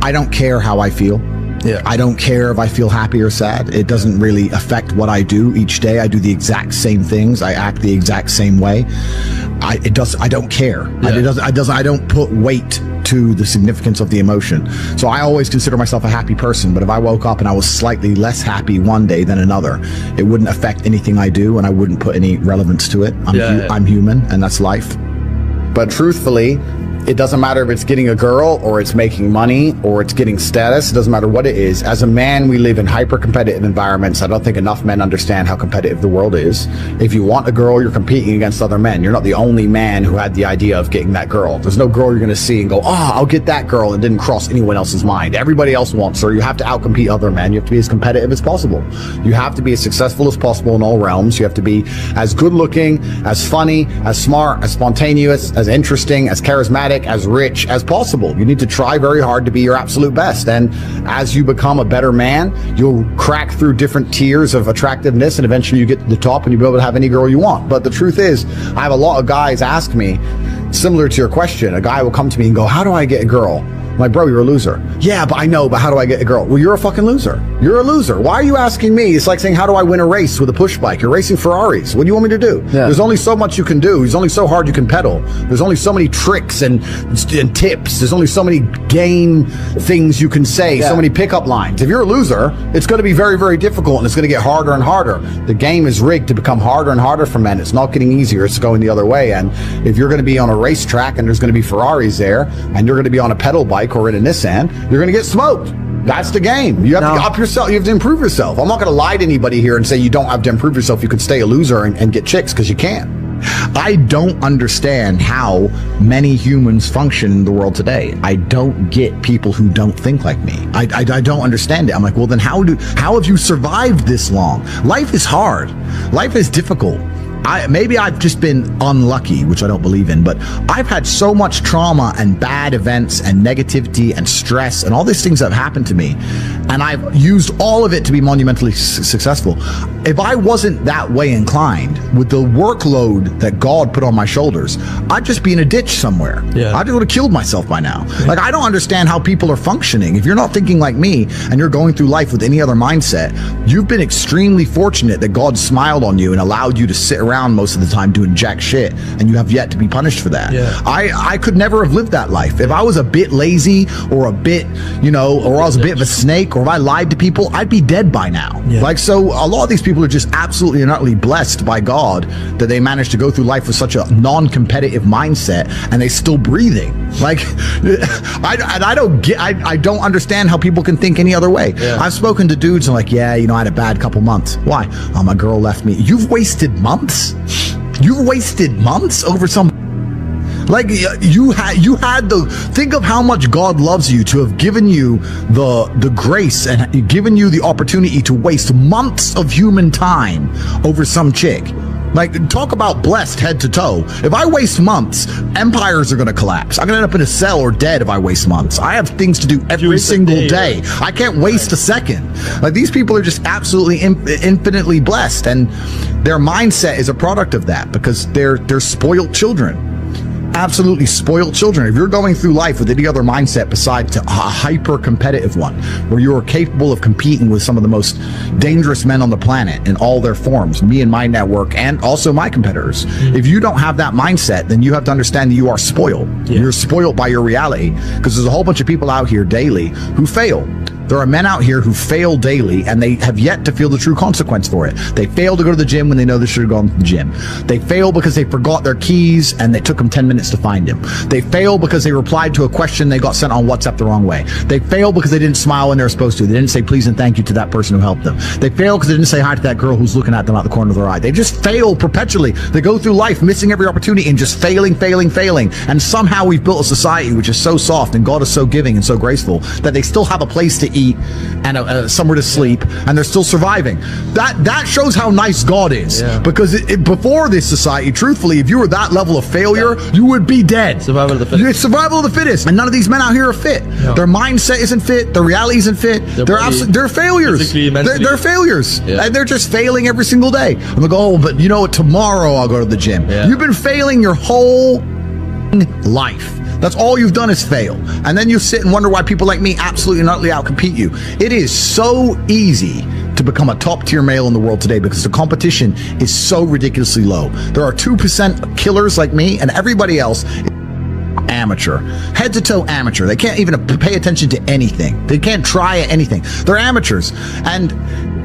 I don't care how I feel. Yeah. I don't care if I feel happy or sad. It doesn't really affect what I do each day. I do the exact same things. I act the exact same way. I don't care. Yeah. I don't put weight to the significance of the emotion. So I always consider myself a happy person, but if I woke up and I was slightly less happy one day than another, it wouldn't affect anything I do, and I wouldn't put any relevance to it. I'm human, and that's life. But truthfully, it doesn't matter if it's getting a girl or it's making money or it's getting status. It doesn't matter what it is. As a man, we live in hyper-competitive environments. I don't think enough men understand how competitive the world is. If you want a girl, you're competing against other men. You're not the only man who had the idea of getting that girl. There's no girl you're going to see and go, oh, I'll get that girl, and didn't cross anyone else's mind. Everybody else wants her. You have to outcompete other men. You have to be as competitive as possible. You have to be as successful as possible in all realms. You have to be as good-looking, as funny, as smart, as spontaneous, as interesting, as charismatic, as rich as possible. You need to try very hard to be your absolute best. And as you become a better man, you'll crack through different tiers of attractiveness, and eventually you get to the top and you'll be able to have any girl you want. But the truth is, I have a lot of guys ask me, similar to your question, a guy will come to me and go, how do I get a girl? I'm like, bro, you're a loser. Yeah, but I know, but how do I get a girl? Well, you're a fucking loser. You're a loser. Why are you asking me? It's like saying, how do I win a race with a push bike? You're racing Ferraris. What do you want me to do? Yeah. There's only so much you can do. There's only so hard you can pedal. There's only so many tricks and tips. There's only so many game things you can say, so many pickup lines. If you're a loser, it's going to be very, very difficult, and it's going to get harder and harder. The game is rigged to become harder and harder for men. It's not getting easier. It's going the other way. And if you're going to be on a racetrack and there's going to be Ferraris there, and you're going to be on a pedal bike or in a Nissan, you're going to get smoked. That's the game. You have to up yourself. You have to improve yourself. I'm not going to lie to anybody here and say you don't have to improve yourself. You could stay a loser and get chicks, because you can't. I don't understand how many humans function in the world today. I don't get people who don't think like me. I don't understand it. I'm like, well, then how have you survived this long? Life is hard. Life is difficult. Maybe I've just been unlucky, which I don't believe in, but I've had so much trauma and bad events and negativity and stress and all these things that have happened to me, and I've used all of it to be monumentally successful. If I wasn't that way inclined, with the workload that God put on my shoulders, I'd just be in a ditch somewhere. I would have killed myself by now. Like, I don't understand how people are functioning. If you're not thinking like me and you're going through life with any other mindset, you've been extremely fortunate that God smiled on you and allowed you to sit around most of the time doing jack shit, and you have yet to be punished for that. I could never have lived that life. If I was a bit lazy or a bit, or I was a bit of a snake, or if I lied to people, I'd be dead by now. Like, so a lot of these people are just absolutely and utterly blessed by God that they managed to go through life with such a non-competitive mindset, and they still breathing. Like, I don't understand how people can think any other way. I've spoken to dudes and like, I had a bad couple months. Why? Oh, my girl left me. You've wasted months? You've wasted months over some, like, you had the, think of how much God loves you to have given you the grace and given you the opportunity to waste months of human time over some chick. Like, talk about blessed head to toe. If I waste months, empires are going to collapse. I'm going to end up in a cell or dead if I waste months. I have things to do every single day. I can't waste a second. Like, these people are just absolutely infinitely blessed, and their mindset is a product of that, because they're spoiled children. Absolutely spoiled children. If you're going through life with any other mindset besides a hyper-competitive one, where you are capable of competing with some of the most dangerous men on the planet in all their forms, me and my network, and also my competitors, if you don't have that mindset, then you have to understand that you are spoiled. You're spoiled by your reality, because there's a whole bunch of people out here daily who fail. There are men out here who fail daily, and they have yet to feel the true consequence for it. They fail to go to the gym when they know they should have gone to the gym. They fail because they forgot their keys and they took them 10 minutes to find them. They fail because they replied to a question they got sent on WhatsApp the wrong way. They fail because they didn't smile when they were supposed to. They didn't say please and thank you to that person who helped them. They fail because they didn't say hi to that girl who's looking at them out the corner of their eye. They just fail perpetually. They go through life missing every opportunity and just failing. And somehow we've built a society which is so soft and God is so giving and so graceful that they still have a place to eat and somewhere to sleep, and they're still surviving. That shows how nice God is, because before this society, truthfully, if you were that level of failure, you would be dead. Survival of the fittest. It's survival of the fittest, and none of these men out here are fit. Their mindset isn't fit. Their reality isn't fit. They're failures. They're failures, and they're just failing every single day. I'm like, oh, but you know what? Tomorrow I'll go to the gym. You've been failing your whole life. That's all you've done is fail. And then you sit and wonder why people like me absolutely and utterly outcompete you. It is so easy to become a top tier male in the world today because the competition is so ridiculously low. There are 2% killers like me, and everybody else is amateur, head to toe amateur. They can't even pay attention to anything. They can't try anything. They're amateurs. And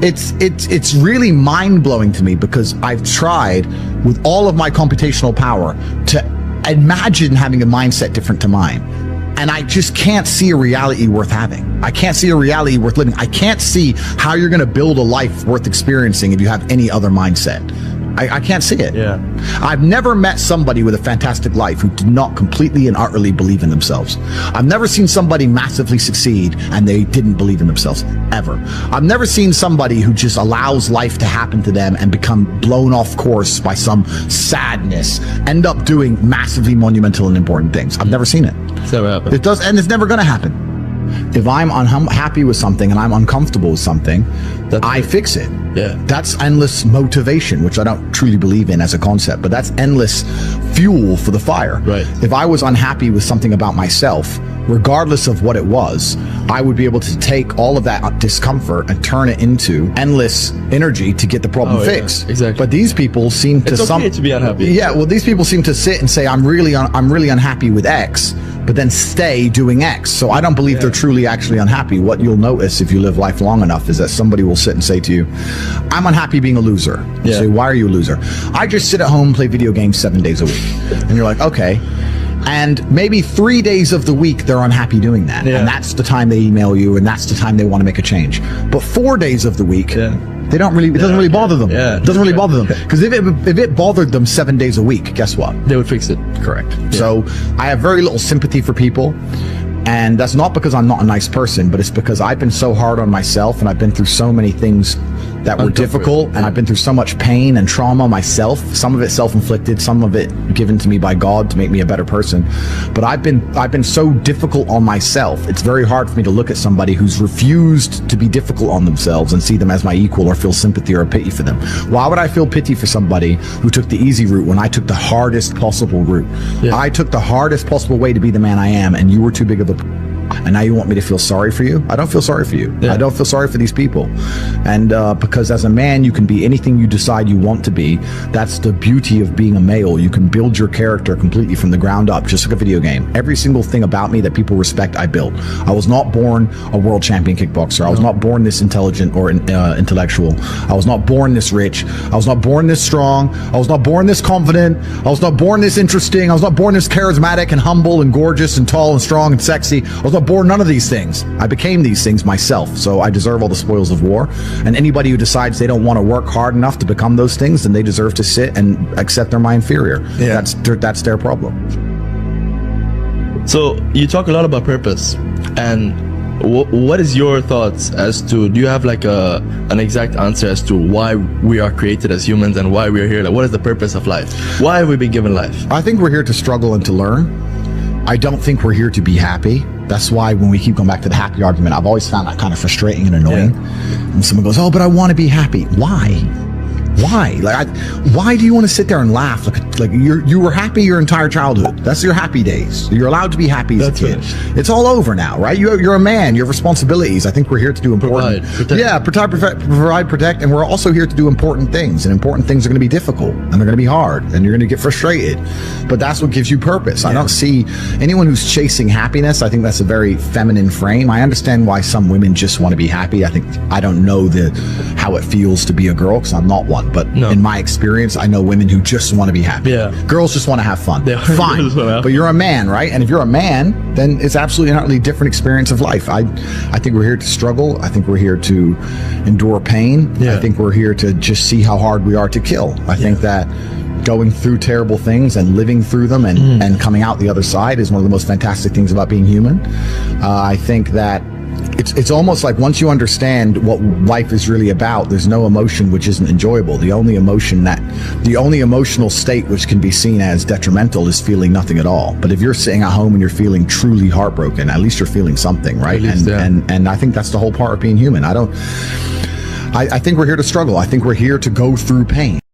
it's really mind-blowing to me because I've tried with all of my computational power to imagine having a mindset different to mine. And I just can't see a reality worth having. I can't see a reality worth living. I can't see how you're going to build a life worth experiencing if you have any other mindset. I can't see it. Yeah. I've never met somebody with a fantastic life who did not completely and utterly believe in themselves. I've never seen somebody massively succeed and they didn't believe in themselves, ever. I've never seen somebody who just allows life to happen to them and become blown off course by some sadness, end up doing massively monumental and important things. I've never seen it. It's never happened. It does, and it's never going to happen. If I'm unhappy with something and I'm uncomfortable with something, I fix it. Yeah. That's endless motivation, which I don't truly believe in as a concept, but that's endless fuel for the fire. Right. If I was unhappy with something about myself, regardless of what it was, I would be able to take all of that discomfort and turn it into endless energy to get the problem fixed. Exactly. But these people seem to it's okay to be unhappy. Yeah, well, these people seem to sit and say, I'm really unhappy with X, but then stay doing X. So I don't believe they're truly actually unhappy. What you'll notice if you live life long enough is that somebody will sit and say to you, I'm unhappy being a loser. You say, why are you a loser? I just sit at home and play video games 7 days a week. And you're like, okay. And maybe 3 days of the week they're unhappy doing that. And that's the time they email you, and that's the time they want to make a change. But 4 days of the week, they don't really, it doesn't really bother them. It doesn't really bother them. Because if it bothered them 7 days a week, guess what? They would fix it. Correct. So I have very little sympathy for people. And that's not because I'm not a nice person, but it's because I've been so hard on myself and I've been through so many things that were difficult, and I've been through so much pain and trauma myself, some of it self-inflicted, some of it given to me by God to make me a better person. But I've been so difficult on myself. It's very hard for me to look at somebody who's refused to be difficult on themselves and see them as my equal or feel sympathy or pity for them. Why would I feel pity for somebody who took the easy route when I took the hardest possible route? I took the hardest possible way to be the man I am, and you were too big of a and now you want me to feel sorry for you? I don't feel sorry for you. I don't feel sorry for these people. And because as a man, you can be anything you decide you want to be. That's the beauty of being a male. You can build your character completely from the ground up, just like a video game. Every single thing about me that people respect, I built. I was not born a world champion kickboxer. I was not born this intelligent or intellectual. I was not born this rich. I was not born this strong. I was not born this confident. I was not born this interesting. I was not born this charismatic and humble and gorgeous and tall and strong and sexy. I was not born none of these things. I became these things myself, so I deserve all the spoils of war. And anybody who decides they don't want to work hard enough to become those things, then they deserve to sit and accept they're my inferior. That's their problem. So you talk a lot about purpose, and what is your thoughts as to, do you have like an exact answer as to why we are created as humans and why we are here? Like, what is the purpose of life? Why have we been given life? I think we're here to struggle and to learn. I don't think we're here to be happy. That's why when we keep going back to the happy argument, I've always found that kind of frustrating and annoying. When someone goes, oh, but I want to be happy. Why? Why? Why do you want to sit there and laugh? Like you were happy your entire childhood. That's your happy days. You're allowed to be happy as a kid. It's all over now, right? You're a man. You have responsibilities. I think we're here to do important. Provide, protect, and we're also here to do important things. And important things are going to be difficult, and they're going to be hard, and you're going to get frustrated. But that's what gives you purpose. I don't see anyone who's chasing happiness. I think that's a very feminine frame. I understand why some women just want to be happy. I don't know how it feels to be a girl, because I'm not one. But in my experience, I know women who just want to be happy. Girls just want to have fun. Fine. But you're a man, right? And if you're a man, then it's absolutely an utterly different experience of life. I think we're here to struggle. I think we're here to endure pain. I think we're here to just see how hard we are to kill. I think that going through terrible things and living through them and coming out the other side is one of the most fantastic things about being human. I think that it's almost like once you understand what life is really about, there's no emotion which isn't enjoyable. The only emotional state which can be seen as detrimental is feeling nothing at all. But if you're sitting at home and you're feeling truly heartbroken, at least you're feeling something, right? And I think that's the whole part of being human. I think we're here to struggle. I think we're here to go through pain.